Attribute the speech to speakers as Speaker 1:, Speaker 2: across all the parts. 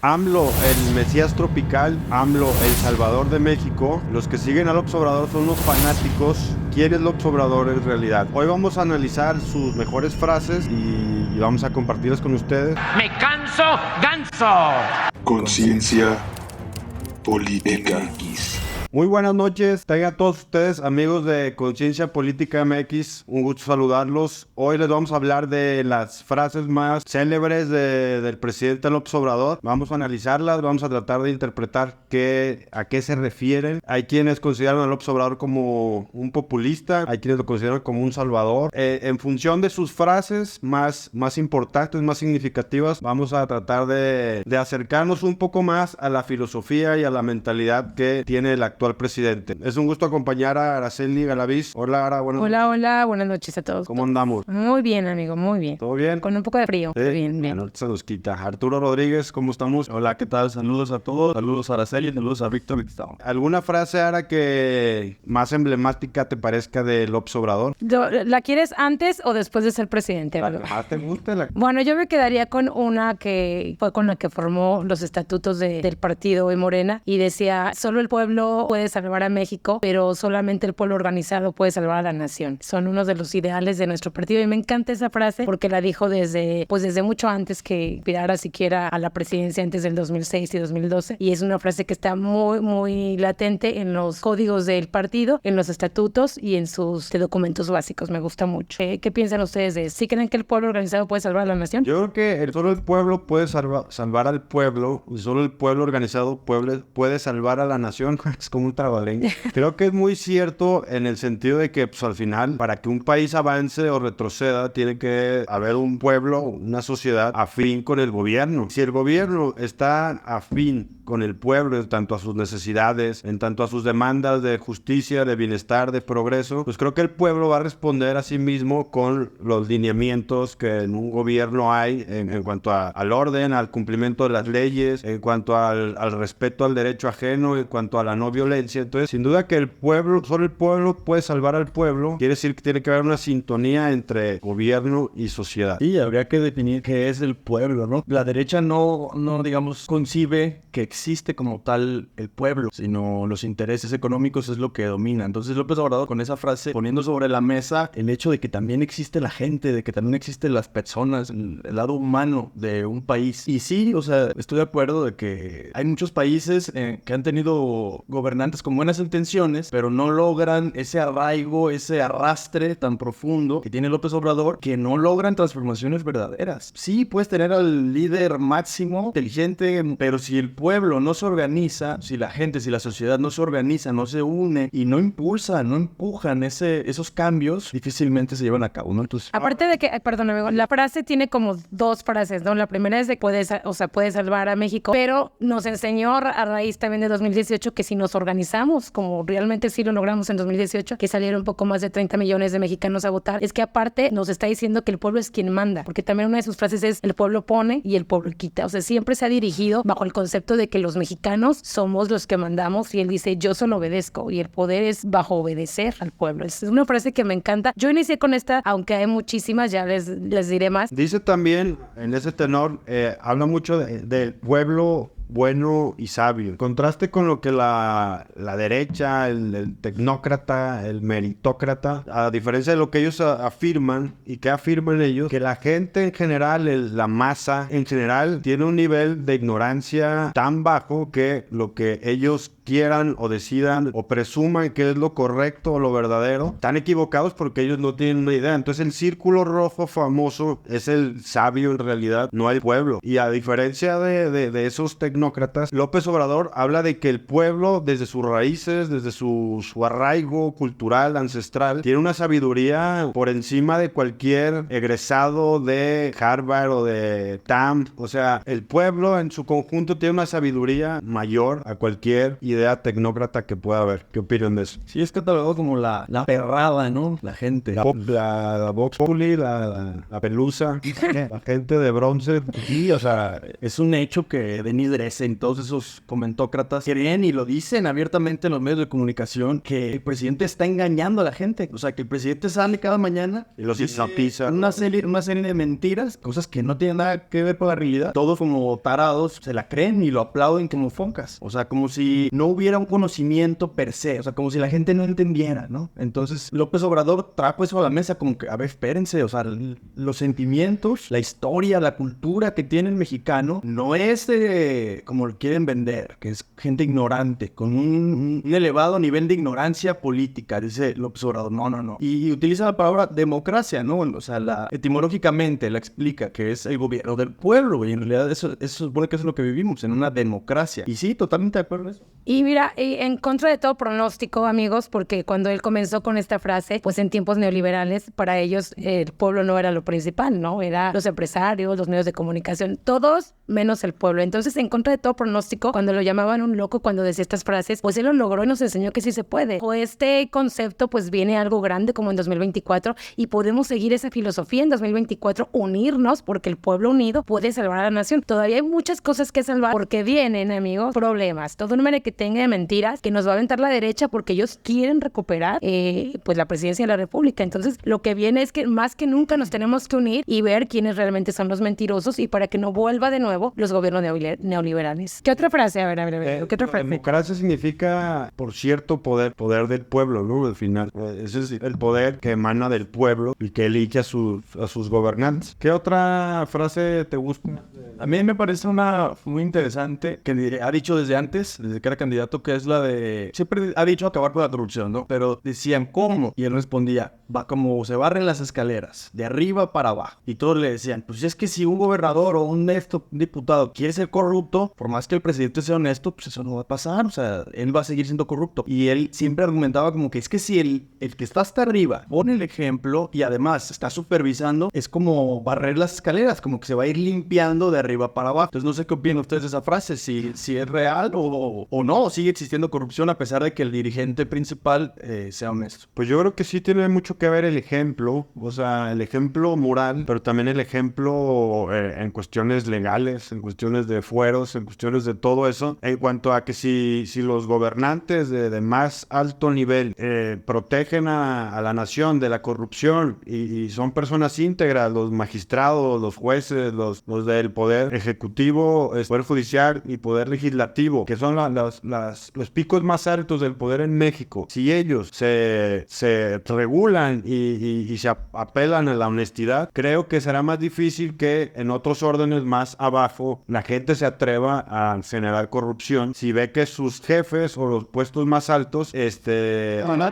Speaker 1: AMLO, el Mesías tropical, AMLO, el Salvador de México. Los que siguen a López Obrador son unos fanáticos. ¿Quién es López Obrador en realidad? Hoy vamos a analizar sus mejores frases y vamos a compartirlas con ustedes.
Speaker 2: ¡Me canso ganso!
Speaker 3: Conciencia Política
Speaker 4: MX.
Speaker 1: Muy buenas noches, tengan todos ustedes amigos de Conciencia Política MX, un gusto saludarlos. Hoy les vamos a hablar de las frases más célebres del presidente López Obrador. Vamos a analizarlas, vamos a tratar de interpretar a qué se refieren. Hay quienes consideran a López Obrador como un populista, hay quienes lo consideran como un salvador. En función de sus frases más importantes, más significativas, vamos a tratar de acercarnos un poco más a la filosofía y a la mentalidad que tiene el actual presidente. Es un gusto acompañar a Araceli Galaviz. Hola, Ara, buenas noches.
Speaker 5: Hola, buenas noches a todos.
Speaker 1: ¿Cómo andamos?
Speaker 5: Muy bien, amigo, muy bien.
Speaker 1: ¿Todo bien?
Speaker 5: Con un poco de frío.
Speaker 1: ¿Sí?
Speaker 5: Bien.
Speaker 1: Bueno, se nos quita. Arturo Rodríguez, ¿cómo estamos?
Speaker 4: Hola, ¿qué tal? Saludos a todos. Saludos a Araceli, saludos a Víctor.
Speaker 1: ¿Alguna frase, Ara, que más emblemática te parezca de López Obrador?
Speaker 5: ¿La quieres antes o después de ser presidente?
Speaker 1: ¿La que más te gusta?
Speaker 5: Bueno, yo me quedaría con una que fue con la que formó los estatutos del partido de Morena y decía, solo el pueblo puede salvar a México, pero solamente el pueblo organizado puede salvar a la nación. Son unos de los ideales de nuestro partido y me encanta esa frase porque la dijo desde mucho antes que aspirara siquiera a la presidencia, antes del 2006 y 2012, y es una frase que está muy latente en los códigos del partido, en los estatutos y en sus documentos básicos. Me gusta mucho. ¿Qué piensan ustedes de eso? ¿Sí creen que el pueblo organizado puede salvar a la nación?
Speaker 1: Yo creo que solo el pueblo puede salvar al pueblo, y solo el pueblo organizado puede salvar a la nación. Es como un trabalenguas. Creo que es muy cierto en el sentido de que, pues, al final, para que un país avance o retroceda, tiene que haber un pueblo, una sociedad afín con el gobierno. Si el gobierno está afín con el pueblo en tanto a sus necesidades, en tanto a sus demandas de justicia, de bienestar, de progreso, pues creo que el pueblo va a responder a sí mismo con los lineamientos que en un gobierno hay en cuanto al orden, al cumplimiento de las leyes, en cuanto al respeto al derecho ajeno, en cuanto a la no violencia. Entonces, sin duda que solo el pueblo puede salvar al pueblo. Quiere decir que tiene que haber una sintonía entre gobierno y sociedad.
Speaker 4: Sí, habría que definir qué es el pueblo, ¿no? La derecha no digamos, concibe que existe como tal el pueblo, sino los intereses económicos es lo que domina. Entonces López Obrador con esa frase poniendo sobre la mesa el hecho de que también existe la gente, de que también existen las personas, el lado humano de un país. Y sí, o sea, estoy de acuerdo de que hay muchos países que han tenido gobernantes con buenas intenciones, pero no logran ese arraigo, ese arrastre tan profundo que tiene López Obrador, que no logran transformaciones verdaderas. Sí, puedes tener al líder máximo, inteligente, pero si el pueblo no se organiza, si la gente, si la sociedad no se organiza, no se une y no impulsa, no empujan esos cambios, difícilmente se llevan a cabo, ¿no? Entonces,
Speaker 5: aparte de que, perdón amigo, la frase tiene como dos frases, ¿no? La primera es de puede salvar a México, pero nos enseñó a raíz también de 2018 que si nos organizamos, como realmente sí lo logramos en 2018, que salieron un poco más de 30 millones de mexicanos a votar, es que aparte nos está diciendo que el pueblo es quien manda, porque también una de sus frases es el pueblo pone y el pueblo quita. O sea, siempre se ha dirigido bajo el concepto de que los mexicanos somos los que mandamos y él dice yo solo obedezco y el poder es bajo obedecer al pueblo. Es una frase que me encanta. Yo inicié con esta, aunque hay muchísimas, ya les diré más.
Speaker 1: Dice también en ese tenor, habla mucho del pueblo bueno y sabio. Contraste con lo que la derecha, el tecnócrata, el meritócrata, a diferencia de lo que ellos afirman, y que afirman ellos, que la gente en general, la masa en general, tiene un nivel de ignorancia tan bajo que lo que ellos quieran o decidan o presuman que es lo correcto o lo verdadero, están equivocados porque ellos no tienen una idea. Entonces el círculo rojo famoso es el sabio en realidad, no el pueblo. Y a diferencia de esos tecnócratas, López Obrador habla de que el pueblo, desde sus raíces, desde su arraigo cultural, ancestral, tiene una sabiduría por encima de cualquier egresado de Harvard o de TAM. O sea, el pueblo en su conjunto tiene una sabiduría mayor a cualquier idea idea tecnócrata que pueda haber. ¿Qué opinan de eso?
Speaker 4: Sí, es catalogado como la perrada, ¿no? La gente.
Speaker 1: La Vox Populi, la pelusa, la gente de bronce.
Speaker 4: Sí, o sea, es un hecho que Denis Dresen, todos esos comentócratas creen y lo dicen abiertamente en los medios de comunicación que el presidente está engañando a la gente. O sea, que el presidente sale cada mañana
Speaker 1: Y los
Speaker 4: dice
Speaker 1: hipnotiza.
Speaker 4: una serie de mentiras, cosas que no tienen nada que ver con la realidad. Todos como tarados se la creen y lo aplauden como focas. O sea, como si no hubiera un conocimiento per se. O sea, como si la gente no entendiera, ¿no? Entonces, López Obrador trajo eso a la mesa como que, a ver, espérense. O sea, los sentimientos, la historia, la cultura que tiene el mexicano no es como lo quieren vender, que es gente ignorante, con un elevado nivel de ignorancia política, dice López Obrador. No. Y utiliza la palabra democracia, ¿no? O sea, etimológicamente la explica, que es el gobierno del pueblo, y en realidad eso supone que eso es lo que vivimos, en una democracia. Y sí, totalmente de acuerdo en eso.
Speaker 5: Y mira, en contra de todo pronóstico, amigos, porque cuando él comenzó con esta frase, pues en tiempos neoliberales, para ellos el pueblo no era lo principal, ¿no? Era los empresarios, los medios de comunicación, todos menos el pueblo. Entonces, en contra de todo pronóstico, cuando lo llamaban un loco, cuando decía estas frases, pues él lo logró y nos enseñó que sí se puede. O este concepto, pues viene algo grande como en 2024 y podemos seguir esa filosofía en 2024, unirnos, porque el pueblo unido puede salvar a la nación. Todavía hay muchas cosas que salvar porque vienen, amigos, problemas. Todo número que tenga de mentiras que nos va a aventar la derecha porque ellos quieren recuperar pues la presidencia de la República. Entonces, lo que viene es que más que nunca nos tenemos que unir y ver quiénes realmente son los mentirosos y para que no vuelva de nuevo los gobiernos neoliberales. ¿Qué otra frase? A ver, ¿qué otra frase?
Speaker 1: Democracia significa, por cierto, poder del pueblo, ¿no? Al final. Ese es el poder que emana del pueblo y que elige a sus gobernantes. ¿Qué otra frase te gusta?
Speaker 4: A mí me parece una muy interesante que ha dicho desde antes, desde que era candidato, que es la de... Siempre ha dicho acabar con la corrupción, ¿no? Pero decían, ¿cómo? Y él respondía, va como se barren las escaleras, de arriba para abajo. Y todos le decían, pues es que si un gobernador o un diputado quiere ser corrupto, por más que el presidente sea honesto, pues eso no va a pasar. O sea, él va a seguir siendo corrupto. Y él siempre argumentaba como que es que si el que está hasta arriba pone el ejemplo y además está supervisando, es como barrer las escaleras, como que se va a ir limpiando de arriba para abajo. Entonces no sé qué opinan ustedes de esa frase, si es real o no, o sigue existiendo corrupción a pesar de que el dirigente principal sea honesto.
Speaker 1: Pues yo creo que sí tiene mucho que ver el ejemplo, o sea, el ejemplo moral, pero también el ejemplo en cuestiones legales, en cuestiones de fueros, en cuestiones de todo eso, en cuanto a que si los gobernantes de más alto nivel protegen a la nación de la corrupción y son personas íntegras, los magistrados, los jueces, los del poder ejecutivo, poder judicial y poder legislativo, que son los picos más altos del poder en México, si ellos se regulan y se apelan a la honestidad, creo que será más difícil que en otros órdenes más abajo la gente se atreva a generar corrupción si ve que sus jefes o los puestos más altos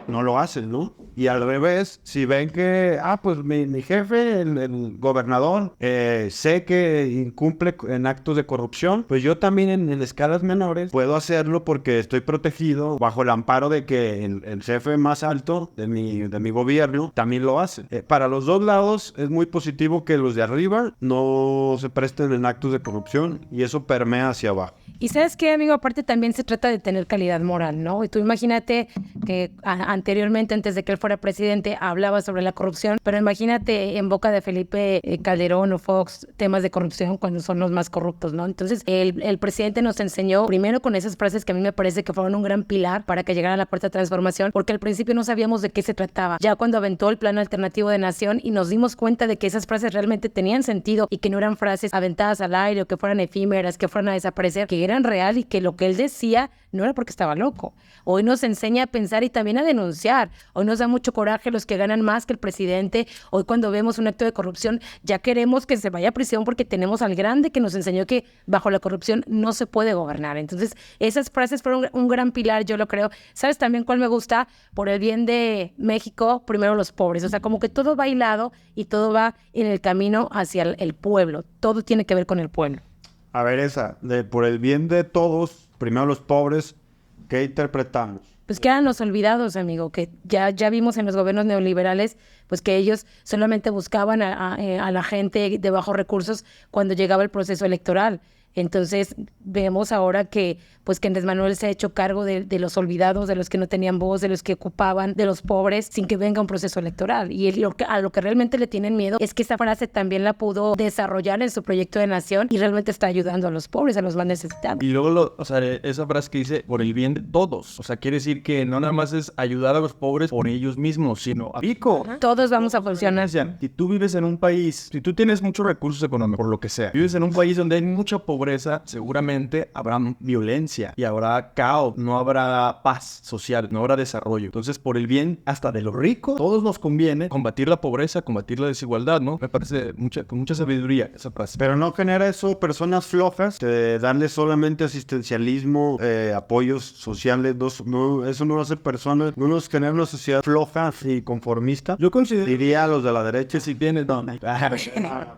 Speaker 1: no lo hacen, ¿no? Y al revés, si ven que pues mi jefe, el gobernador, sé que incumple en actos de corrupción, pues yo también en escalas menores puedo hacerlo porque estoy protegido bajo el amparo de que el jefe más alto de mi gobierno también lo hace. Para los dos lados es muy positivo que los de arriba no se presten en actos de corrupción y eso permea hacia abajo.
Speaker 5: Y ¿sabes qué, amigo? Aparte también se trata de tener calidad moral, ¿no? Y tú imagínate que anteriormente, antes de que él fuera presidente, hablaba sobre la corrupción, pero imagínate en boca de Felipe Calderón o Fox temas de corrupción cuando son los más corruptos, ¿no? Entonces, el presidente nos enseñó primero con esas frases que a mí me parece que fueron un gran pilar para que llegara a la Cuarta Transformación, porque al principio no sabíamos de qué se trataba. Ya cuando aventó el Plan Alternativo de Nación y nos dimos cuenta de que esas frases realmente tenían sentido y que no eran frases aventadas al aire o que fueran efímeras, que fueran a desaparecer, que eran real y que lo que él decía no era porque estaba loco. Hoy nos enseña a pensar y también a denunciar. Hoy nos da mucho coraje los que ganan más que el presidente. Hoy cuando vemos un acto de corrupción ya queremos que se vaya a prisión porque tenemos al grande que nos enseñó que bajo la corrupción no se puede gobernar. Entonces esas frases fueron un gran pilar, yo lo creo. ¿Sabes también cuál me gusta? Por el bien de México, primero los pobres. O sea, como que todo va hilado y todo va en el camino hacia el pueblo. Todo tiene que ver con el pueblo.
Speaker 1: A ver, por el bien de todos, primero los pobres, ¿qué interpretamos?
Speaker 5: Pues que eran los olvidados, amigo, que ya vimos en los gobiernos neoliberales, pues que ellos solamente buscaban a la gente de bajos recursos cuando llegaba el proceso electoral. Entonces vemos ahora que pues que Andrés Manuel se ha hecho cargo de los olvidados, de los que no tenían voz, de los que ocupaban, de los pobres, sin que venga un proceso electoral. Y a lo que realmente le tienen miedo es que esa frase también la pudo desarrollar en su proyecto de nación y realmente está ayudando a los pobres, a los más necesitados.
Speaker 4: Y luego, esa frase que dice, por el bien de todos. O sea, quiere decir que no nada más es ayudar a los pobres por ellos mismos, sino a pico.
Speaker 5: Todos vamos a funcionar.
Speaker 4: Si tú vives en un país, si tú tienes muchos recursos económicos, por lo que sea, vives en un país donde hay mucha pobreza, seguramente habrá violencia y habrá caos, no habrá paz social, no habrá desarrollo. Entonces, por el bien hasta de los ricos, todos nos conviene combatir la pobreza, combatir la desigualdad, ¿no? Me parece con mucha sabiduría esa frase.
Speaker 1: Pero no genera eso personas flojas, de darle solamente asistencialismo, apoyos sociales, eso no hace personas, no nos genera una sociedad floja y conformista.
Speaker 4: Yo considero,
Speaker 1: Diría a los de la derecha,
Speaker 4: si tienes, no,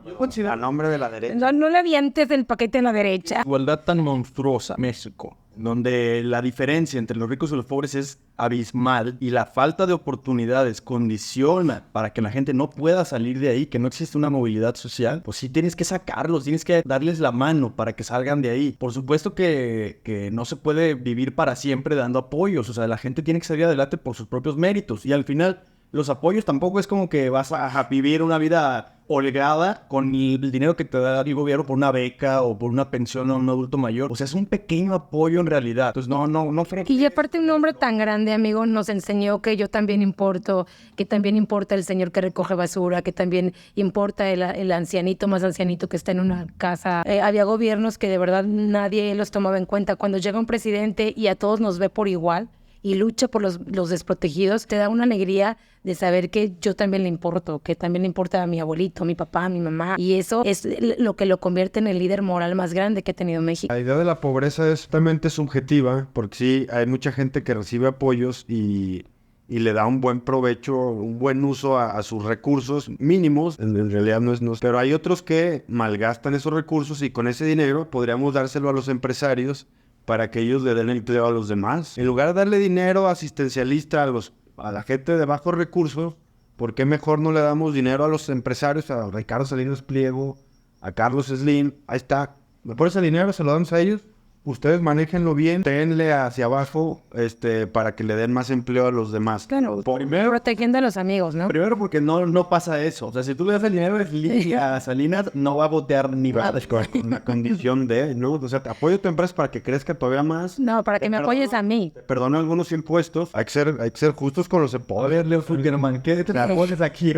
Speaker 1: yo considero a nombre de la derecha.
Speaker 5: No le avientes el paquete a la derecha.
Speaker 4: igualdad tan monstruosa, México, donde la diferencia entre los ricos y los pobres es abismal y la falta de oportunidades condiciona para que la gente no pueda salir de ahí, que no existe una movilidad social, pues sí tienes que sacarlos, tienes que darles la mano para que salgan de ahí. Por supuesto que no se puede vivir para siempre dando apoyos, o sea, la gente tiene que salir adelante por sus propios méritos y al final los apoyos tampoco es como que vas a vivir una vida holgada con el dinero que te da el gobierno por una beca o por una pensión a un adulto mayor. O sea, es un pequeño apoyo en realidad. Entonces, no creo que...
Speaker 5: Y aparte un hombre tan grande, amigo, nos enseñó que yo también importo, que también importa el señor que recoge basura, que también importa el ancianito más ancianito que está en una casa. Había gobiernos que de verdad nadie los tomaba en cuenta. Cuando llega un presidente y a todos nos ve por igual y lucha por los desprotegidos, te da una alegría de saber que yo también le importo, que también le importa a mi abuelito, a mi papá, a mi mamá. Y eso es lo que lo convierte en el líder moral más grande que ha tenido México.
Speaker 1: La idea de la pobreza es totalmente subjetiva, porque sí, hay mucha gente que recibe apoyos y le da un buen provecho, un buen uso a sus recursos mínimos. En realidad no es... Pero hay otros que malgastan esos recursos y con ese dinero podríamos dárselo a los empresarios para que ellos le den empleo a los demás. En lugar de darle dinero asistencialista a la gente de bajos recursos, ¿por qué mejor no le damos dinero a los empresarios, a Ricardo Salinas Pliego, a Carlos Slim? Ahí está. Por ese dinero se lo damos a ellos. Ustedes manéjenlo bien, tenle hacia abajo para que le den más empleo a los demás.
Speaker 5: Claro,
Speaker 4: Primero,
Speaker 5: protegiendo a los amigos, ¿no?
Speaker 4: primero porque no pasa eso. O sea, si tú le das el dinero a Salinas, no va a votear ni va.
Speaker 1: Con una condición de, ¿no? O sea, te apoyo a tu empresa para que crezca todavía más.
Speaker 5: No, para que me apoyes a mí.
Speaker 1: Te perdono algunos impuestos. Hay que ser justos con los
Speaker 4: A
Speaker 1: impuestos.
Speaker 4: ver, Leo Zuckerman, ¿qué te pones aquí?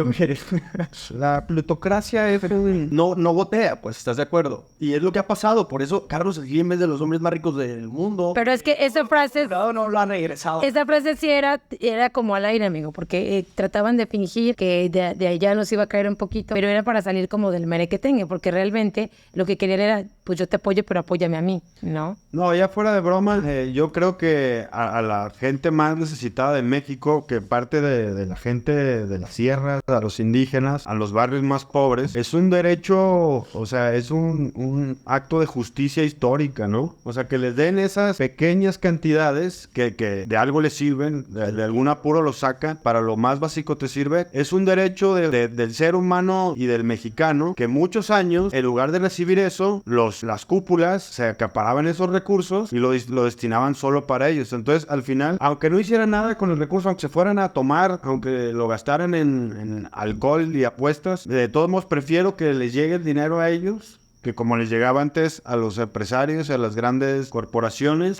Speaker 1: La plutocracia es...
Speaker 4: No votea, pues, ¿estás de acuerdo? Y es lo que ha pasado. Por eso Carlos Slim es de los hombres más ricos del mundo.
Speaker 5: Pero es que esa frase...
Speaker 4: No lo han regresado.
Speaker 5: Esa frase sí era como al aire, amigo, porque trataban de fingir que de allá nos iba a caer un poquito, pero era para salir como del merequetengue, porque realmente lo que querían era, pues yo te apoyo, pero apóyame a mí, ¿no?
Speaker 1: No, ya fuera de broma, yo creo que a la gente más necesitada de México, que parte de la gente de las sierras, a los indígenas, a los barrios más pobres, es un derecho, o sea, es un acto de justicia histórica, ¿no? O sea, que les den esas pequeñas cantidades que de algo les sirven, de algún apuro los sacan, para lo más básico te sirve. Es un derecho del ser humano y del mexicano, que muchos años, en lugar de recibir eso, las cúpulas se acaparaban esos recursos y lo destinaban solo para ellos. Entonces, al final, aunque no hicieran nada con el recurso, aunque se fueran a tomar, aunque lo gastaran en alcohol y apuestas, de todos modos prefiero que les llegue el dinero a ellos, que como les llegaba antes a los empresarios y a las grandes corporaciones,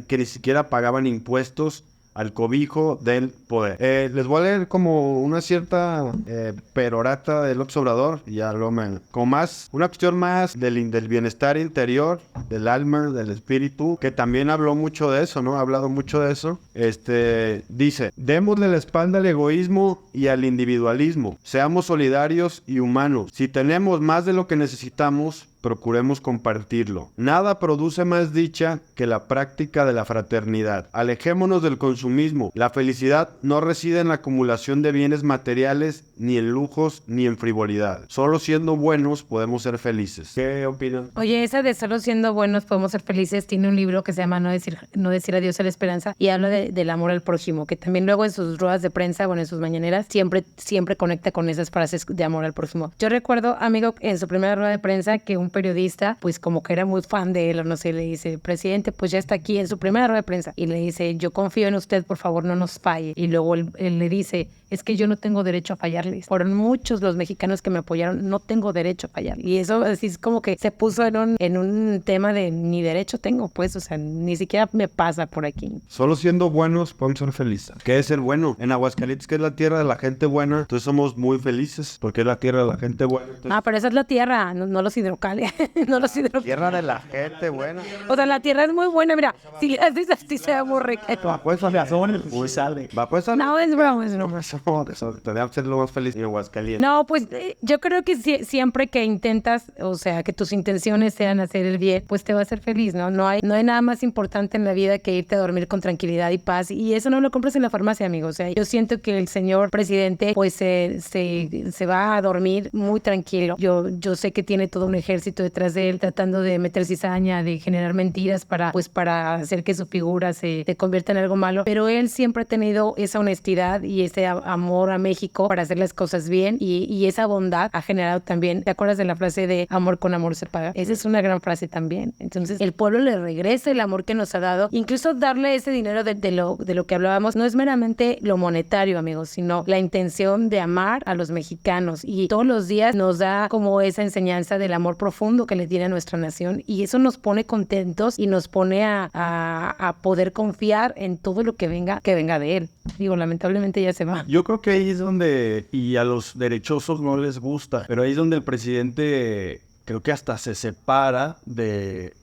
Speaker 1: que ni siquiera pagaban impuestos al cobijo del poder. Les voy a leer como una cierta perorata de López Obrador, y ya como más, una cuestión más del bienestar interior, del alma, del espíritu, que también habló mucho de eso, ¿no? Ha hablado mucho de eso. Dice, démosle la espalda al egoísmo y al individualismo, seamos solidarios y humanos. Si tenemos más de lo que necesitamos, procuremos compartirlo. Nada produce más dicha que la práctica de la fraternidad. Alejémonos del consumismo. La felicidad no reside en la acumulación de bienes materiales, ni en lujos, ni en frivolidad. Solo siendo buenos podemos ser felices. ¿Qué opinan?
Speaker 5: Oye, esa de solo siendo buenos podemos ser felices, tiene un libro que se llama No decir adiós a la esperanza, y habla del amor al prójimo, que también luego en sus ruedas de prensa, bueno, en sus mañaneras, siempre conecta con esas frases de amor al prójimo. Yo recuerdo, amigo, en su primera rueda de prensa, que periodista, pues como que era muy fan de él, o no sé, le dice, presidente, pues ya está aquí en su primera rueda de prensa. Y le dice, yo confío en usted, por favor, no nos falle. Y luego él le dice, es que yo no tengo derecho a fallarles. Fueron muchos los mexicanos que me apoyaron, no tengo derecho a fallar. Y eso así es como que se puso en un tema de ni derecho tengo, pues, o sea, ni siquiera me pasa por aquí.
Speaker 1: Solo siendo buenos podemos ser felices. ¿Qué es ser bueno? En Aguascalientes, que es la tierra de la gente buena, entonces somos muy felices porque es la tierra de la gente buena. Entonces,
Speaker 5: Pero esa es la tierra, no los hidrocálidos. No los hidrocálidos.
Speaker 1: tierra de la gente buena.
Speaker 5: O sea, la tierra es muy buena, mira, si le haces así se aburre.
Speaker 1: Pues muy sale. Va pues a
Speaker 5: No, es broma, es broma.
Speaker 1: eso, tenemos que ser lo más feliz en Aguascalientes.
Speaker 5: No, pues yo creo que siempre que intentas, o sea, que tus intenciones sean hacer el bien, pues te va a hacer feliz, ¿no? No hay nada más importante en la vida que irte a dormir con tranquilidad y paz. Y eso no lo compras en la farmacia, amigo. O sea, yo siento que el señor presidente, pues se va a dormir muy tranquilo. Yo sé que tiene todo un ejército detrás de él tratando de meter cizaña, de generar mentiras para hacer que su figura se convierta en algo malo. Pero él siempre ha tenido esa honestidad y ese amor a México para hacer las cosas bien y esa bondad ha generado también, ¿te acuerdas de la frase de amor con amor se paga? Esa es una gran frase también. Entonces, el pueblo le regresa el amor que nos ha dado. Incluso darle ese dinero de lo que hablábamos no es meramente lo monetario, amigos, sino la intención de amar a los mexicanos. Y todos los días nos da como esa enseñanza del amor profundo que le tiene a nuestra nación. Y eso nos pone contentos y nos pone a poder confiar en todo lo que venga de él. Digo, lamentablemente ya se va.
Speaker 4: Yo creo que ahí es donde, y a los derechosos no les gusta, pero ahí es donde el presidente creo que hasta se separa de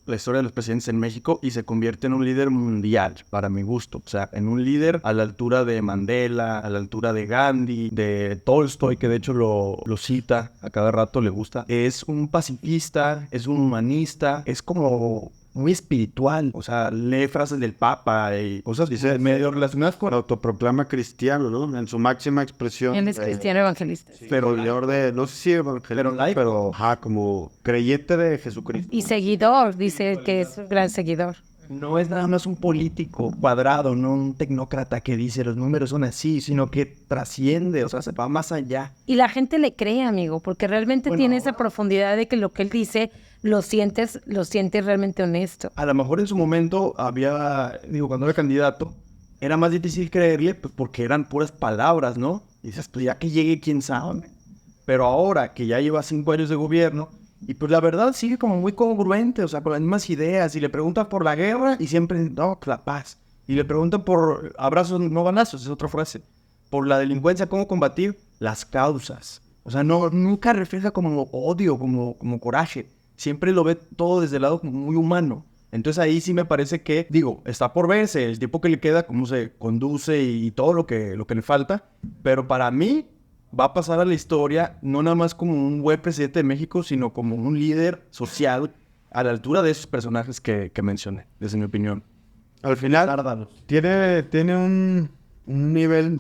Speaker 4: la historia de los presidentes en México y se convierte en un líder mundial, para mi gusto. O sea, en un líder a la altura de Mandela, a la altura de Gandhi, de Tolstoy, que de hecho lo cita a cada rato, le gusta. Es un pacifista, es un humanista, es como muy espiritual. O sea, lee frases del Papa y cosas medio relacionadas con...
Speaker 1: Autoproclama cristiano, ¿no? En su máxima expresión.
Speaker 5: Él es cristiano evangelista.
Speaker 1: Sí, pero no sé si evangelista, pero como creyente de Jesucristo.
Speaker 5: Y seguidor, dice que es un gran seguidor.
Speaker 4: No es nada más un político cuadrado, no un tecnócrata que dice los números son así, sino que trasciende, o sea, se va más allá.
Speaker 5: Y la gente le cree, amigo, porque realmente tiene esa profundidad de que lo que él dice lo sientes realmente honesto.
Speaker 4: A lo mejor en su momento cuando era candidato, era más difícil creerle pues, porque eran puras palabras, ¿no? Y dices, pues ya que llegue, quién sabe. Pero ahora que ya lleva 5 años de gobierno, y pues la verdad sigue como muy congruente, o sea, con las mismas ideas. Y le preguntan por la guerra y siempre, no, la paz. Y le preguntan por abrazos, no balazos, es otra frase. Por la delincuencia, cómo combatir las causas. O sea, nunca refleja como odio, como coraje. Siempre lo ve todo desde el lado como muy humano. Entonces ahí sí me parece que, está por verse el tiempo que le queda, cómo se conduce y todo lo que le falta. Pero para mí va a pasar a la historia no nada más como un buen presidente de México, sino como un líder social a la altura de esos personajes que mencioné, desde mi opinión.
Speaker 1: Al final, tiene un nivel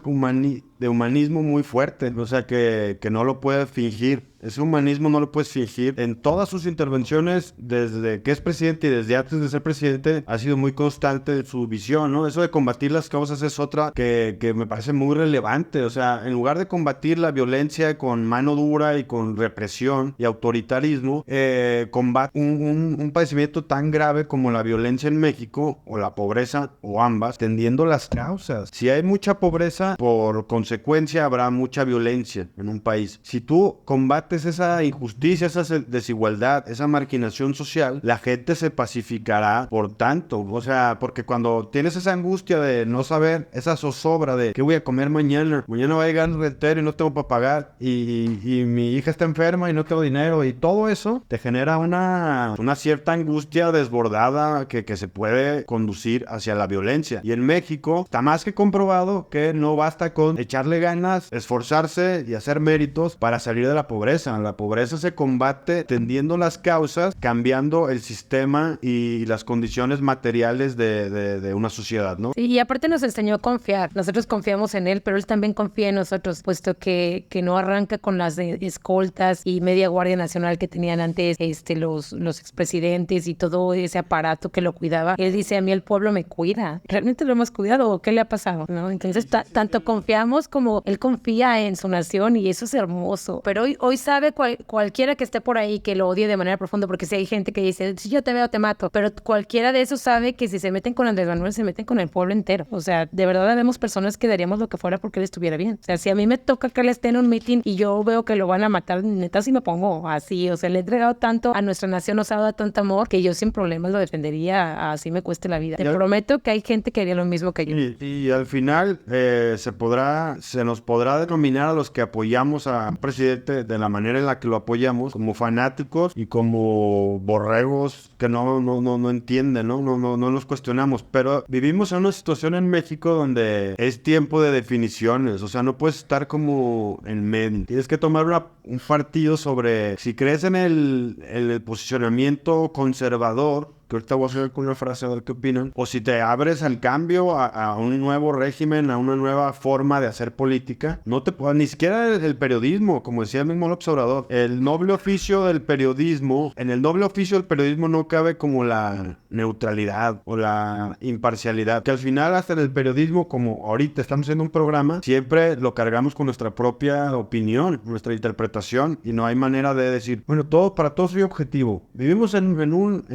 Speaker 1: de humanismo muy fuerte, o sea, que no lo puede fingir. Ese humanismo no lo puedes fingir. En todas sus intervenciones, desde que es presidente y desde antes de ser presidente, ha sido muy constante su visión, ¿no? Eso de combatir las causas es otra que me parece muy relevante. O sea, en lugar de combatir la violencia con mano dura y con represión y autoritarismo, combate un padecimiento tan grave como la violencia en México, o la pobreza, o ambas, tendiendo las causas. Si hay mucha pobreza, por consecuencia habrá mucha violencia en un país. Si tú combates esa injusticia, esa desigualdad, esa marginación social, la gente se pacificará por tanto. O sea, porque cuando tienes esa angustia de no saber, esa zozobra de ¿qué voy a comer mañana? Mañana va a llegar el rentero y no tengo para pagar, y mi hija está enferma y no tengo dinero, y todo eso te genera una cierta angustia desbordada que se puede conducir hacia la violencia. Y en México está más que comprobado que no basta con echarle ganas, esforzarse y hacer méritos para salir de la pobreza. La pobreza se combate tendiendo las causas, cambiando el sistema y las condiciones materiales de una sociedad, ¿no?
Speaker 5: Sí, y aparte nos enseñó a confiar. Nosotros confiamos en él, pero él también confía en nosotros, puesto que no arranca con las escoltas y media Guardia Nacional que tenían antes los expresidentes y todo ese aparato que lo cuidaba. Él dice, a mí el pueblo me cuida. ¿Realmente lo hemos cuidado o qué le ha pasado? ¿No? Entonces, tanto confiamos como él confía en su nación, y eso es hermoso. Pero hoy sabe cualquiera que esté por ahí que lo odie de manera profunda, porque si hay gente que dice, si yo te veo, te mato, pero cualquiera de esos sabe que si se meten con Andrés Manuel, se meten con el pueblo entero. O sea, de verdad vemos personas que daríamos lo que fuera porque él estuviera bien. O sea, si a mí me toca que él esté en un meeting y yo veo que lo van a matar, neta sí me pongo así. O sea, le he entregado tanto a nuestra nación, nos ha dado tanto amor, que yo sin problemas lo defendería, así me cueste la vida. Te prometo que hay gente que haría lo mismo que yo.
Speaker 1: Y al final se nos podrá denominar a los que apoyamos a un presidente de la manera en la que lo apoyamos, como fanáticos y como borregos que no entienden, no los cuestionamos. Pero vivimos en una situación en México donde es tiempo de definiciones. O sea, no puedes estar como en medio. Tienes que tomar un partido sobre si crees en el posicionamiento conservador, que ahorita voy a hacer con una frase a ver qué opinan, o si te abres al cambio, a un nuevo régimen, a una nueva forma de hacer política. No te puedes, ni siquiera el periodismo, como decía el mismo López Obrador, el noble oficio del periodismo, en el noble oficio del periodismo no cabe como la neutralidad o la imparcialidad, que al final hasta en el periodismo, como ahorita estamos haciendo un programa, siempre lo cargamos con nuestra propia opinión, nuestra interpretación, y no hay manera de decir, bueno, para todos soy objetivo. Vivimos en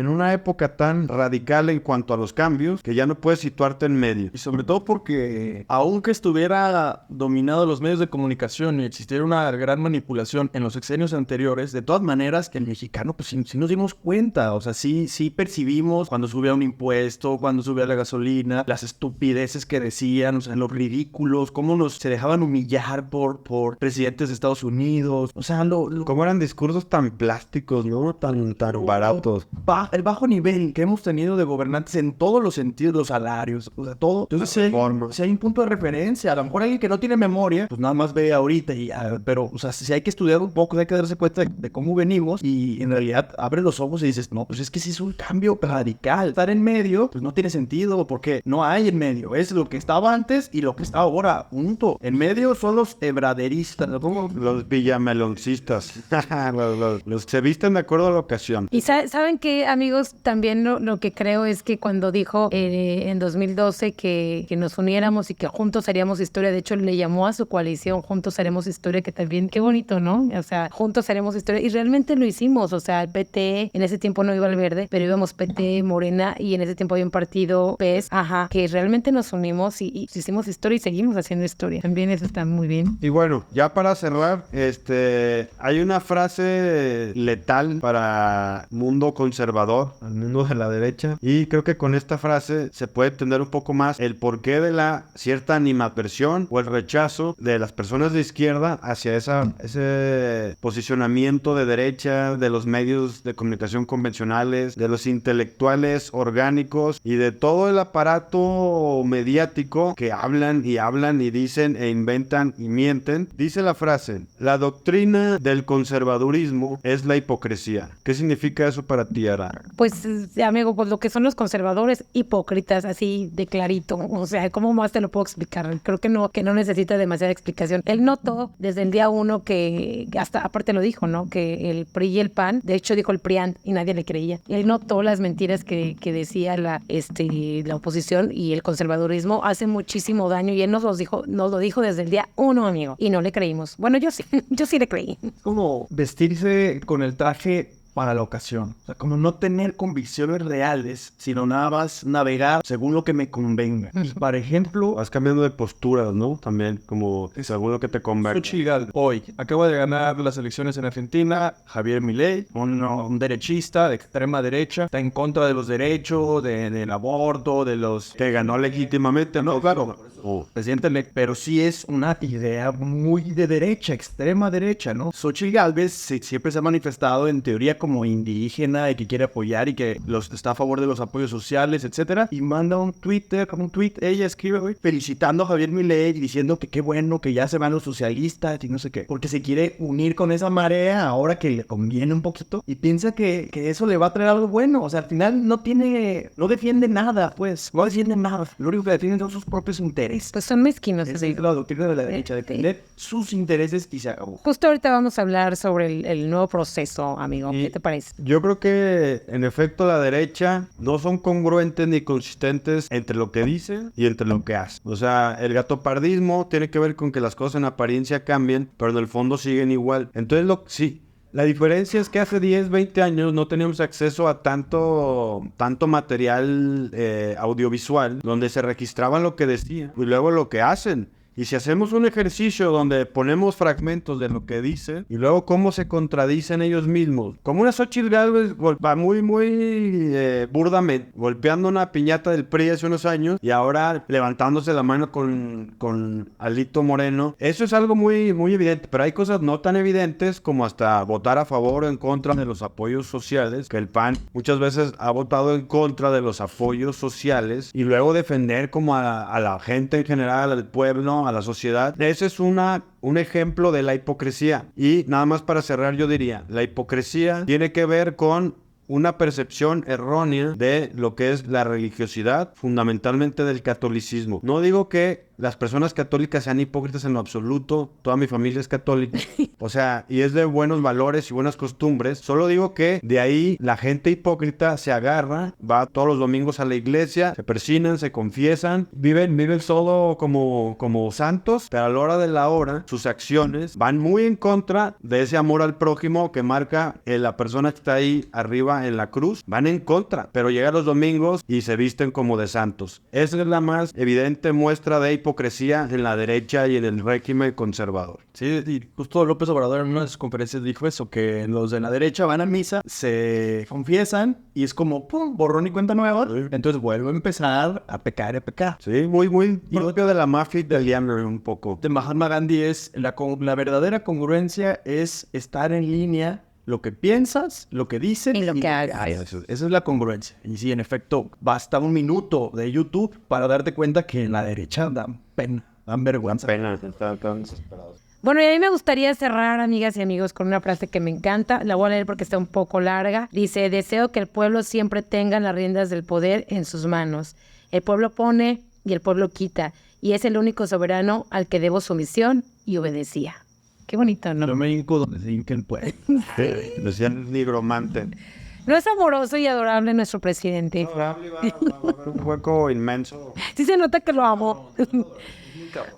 Speaker 1: una época tan radical en cuanto a los cambios que ya no puedes situarte en medio.
Speaker 4: Y sobre todo porque aunque estuviera dominado los medios de comunicación y existiera una gran manipulación en los sexenios anteriores, de todas maneras el mexicano pues sí nos dimos cuenta, o sea, sí percibimos cuando subía un impuesto, cuando subía la gasolina, las estupideces que decían, o sea, los ridículos, cómo se dejaban humillar por presidentes de Estados Unidos, o sea,
Speaker 1: cómo eran discursos tan plásticos, ¿no? Tan baratos.
Speaker 4: El bajo nivel que hemos tenido de gobernantes en todos los sentidos, los salarios, o sea, todo. Entonces, si hay un punto de referencia, a lo mejor alguien que no tiene memoria, pues nada más ve ahorita, pero, o sea, si hay que estudiar un poco, hay que darse cuenta de cómo venimos y en realidad abre los ojos y dices, no, pues es que sí es un cambio radical. Estar en medio, pues no tiene sentido, porque no hay en medio, es lo que estaba antes y lo que está ahora, punto. En medio son los ebraderistas, ¿no?
Speaker 1: Los villameloncistas, los se visten de acuerdo a la ocasión.
Speaker 5: Y ¿saben qué, amigos? También lo que creo es que cuando dijo en 2012 que nos uniéramos y que juntos haríamos historia, de hecho le llamó a su coalición Juntos Haremos Historia, que también, qué bonito, ¿no? O sea, Juntos Haremos Historia, y realmente lo hicimos, o sea, el PT, en ese tiempo no iba al verde, pero íbamos PT, Morena, y en ese tiempo había un partido PES, que realmente nos unimos y hicimos historia y seguimos haciendo historia. También eso está muy bien.
Speaker 1: Y bueno, ya para cerrar, hay una frase letal para mundo conservador, al mundo de la derecha, y creo que con esta frase se puede entender un poco más el porqué de la cierta animadversión o el rechazo de las personas de izquierda hacia ese posicionamiento de derecha, de los medios de comunicación convencionales, de los intelectuales orgánicos y de todo el aparato mediático que hablan y dicen e inventan y mienten. Dice la frase: la doctrina del conservadurismo es la hipocresía. ¿Qué significa eso para ti, Ara?
Speaker 5: Pues, amigo, pues lo que son los conservadores hipócritas, así de clarito. O sea, ¿cómo más te lo puedo explicar? Creo que no necesita demasiada explicación. Él notó desde el día uno que, hasta aparte lo dijo, ¿no? Que el PRI y el PAN, de hecho dijo el PRIAN y nadie le creía. Él notó las mentiras que decía la oposición, y el conservadurismo hace muchísimo daño, y él nos lo dijo desde el día uno, amigo, y no le creímos. Bueno, yo sí le creí.
Speaker 4: Como vestirse con el traje para la ocasión, o sea, como no tener convicciones reales, sino nada más navegar según lo que me convenga. Por ejemplo,
Speaker 1: vas cambiando de posturas, ¿no? También, como según lo que te convenga.
Speaker 4: Xochitl Gálvez, hoy acaba de ganar las elecciones en Argentina. Javier Milei, un derechista de extrema derecha, está en contra de los derechos, del aborto, de los...
Speaker 1: Que ganó legítimamente, ¿no?
Speaker 4: Claro. Presidente electo, pero sí es una idea muy de derecha, extrema derecha, ¿no? Xochitl Gálvez siempre se ha manifestado en teoría como indígena y que quiere apoyar y que está a favor de los apoyos sociales, etcétera, y manda un tweet, ella escribe hoy felicitando a Javier Milei y diciendo que qué bueno que ya se van los socialistas y no sé qué, porque se quiere unir con esa marea ahora que le conviene un poquito y piensa que eso le va a traer algo bueno. O sea, al final no defiende nada, pues, no defiende nada, lo único que defiende son sus propios intereses.
Speaker 5: Pues son mezquinos.
Speaker 4: Es la doctrina de la derecha, defender sus intereses y se acabó.
Speaker 5: Justo ahorita vamos a hablar sobre el nuevo proceso, amigo.
Speaker 1: Y
Speaker 5: te parece?
Speaker 1: Yo creo que, en efecto, la derecha no son congruentes ni consistentes entre lo que dicen y entre lo que hacen. O sea, el gatopardismo tiene que ver con que las cosas en apariencia cambian, pero en el fondo siguen igual. Entonces, sí. La diferencia es que hace 10, 20 años no teníamos acceso a tanto material audiovisual donde se registraba lo que decían y luego lo que hacen. Y si hacemos un ejercicio donde ponemos fragmentos de lo que dicen y luego cómo se contradicen ellos mismos, como una Xóchitl Gálvez muy burdamente, golpeando una piñata del PRI hace unos años y ahora levantándose la mano con Alito Moreno, eso es algo muy evidente, pero hay cosas no tan evidentes como hasta votar a favor o en contra de los apoyos sociales, que el PAN muchas veces ha votado en contra de los apoyos sociales y luego defender como a la gente en general, al pueblo, a la sociedad. Ese es un ejemplo de la hipocresía. Y nada más para cerrar, yo diría, la hipocresía tiene que ver con una percepción errónea de lo que es la religiosidad, fundamentalmente del catolicismo. No digo que las personas católicas sean hipócritas en lo absoluto, toda mi familia es católica, o sea, y es de buenos valores y buenas costumbres. Solo digo que de ahí la gente hipócrita se agarra, va todos los domingos a la iglesia, se persignan, se confiesan, viven solo como santos, pero a la hora de la hora, sus acciones van muy en contra de ese amor al prójimo que marca la persona que está ahí arriba en la cruz, van en contra, pero llegan los domingos y se visten como de santos. Esa es la más evidente muestra de hipocresía en la derecha y en el régimen conservador.
Speaker 4: Sí, y justo López Obrador en una de sus conferencias dijo eso, que los de la derecha van a misa, se confiesan y es como, pum, borrón y cuenta nueva. Sí. Entonces vuelve a empezar a pecar y a pecar.
Speaker 1: Sí, muy propio de la mafia italiana un poco.
Speaker 4: De Mahatma Gandhi es, la verdadera congruencia es estar en línea lo que piensas, lo que dices
Speaker 5: y lo que hagas.
Speaker 4: Esa es la congruencia. Y sí, en efecto, basta un minuto de YouTube para darte cuenta que en la derecha dan pena, dan vergüenza.
Speaker 1: Pena, están desesperados.
Speaker 5: Bueno, y a mí me gustaría cerrar, amigas y amigos, con una frase que me encanta. La voy a leer porque está un poco larga. Dice: deseo que el pueblo siempre tenga las riendas del poder en sus manos. El pueblo pone y el pueblo quita. Y es el único soberano al que debo sumisión y obedecía. Qué bonito, ¿no?
Speaker 4: Yo me hinco donde se hinca el pueblo.
Speaker 1: Decían nigromante.
Speaker 5: No es amoroso y adorable nuestro presidente.
Speaker 1: Adorable, va a haber un hueco inmenso.
Speaker 5: Sí se nota que lo amo.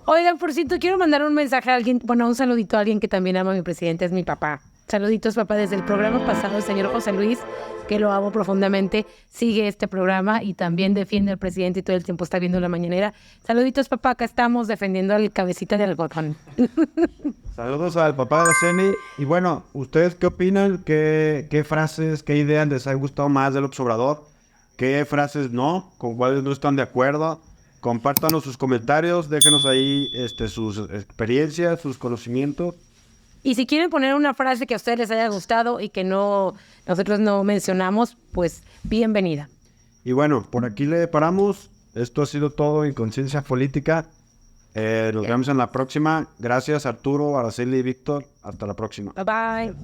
Speaker 5: Oigan, por cierto, quiero mandar un mensaje a alguien, bueno, un saludito a alguien que también ama a mi presidente, es mi papá. Saluditos, papá, desde el programa pasado, el señor José Luis, que lo amo profundamente, sigue este programa y también defiende al presidente y todo el tiempo está viendo la mañanera. Saluditos, papá, acá estamos defendiendo al cabecita de algodón.
Speaker 1: Saludos al papá de Araceli. Y bueno, ¿ustedes qué opinan? ¿Qué frases, qué ideas les han gustado más del observador? ¿Qué frases no? ¿Con cuáles no están de acuerdo? Compártanos sus comentarios, déjenos ahí sus experiencias, sus conocimientos.
Speaker 5: Y si quieren poner una frase que a ustedes les haya gustado y que nosotros no mencionamos, pues bienvenida.
Speaker 1: Y bueno, por aquí le paramos. Esto ha sido todo en Conciencia Política. Nos vemos en la próxima. Gracias, Arturo, Araceli y Víctor. Hasta la próxima.
Speaker 5: Bye bye.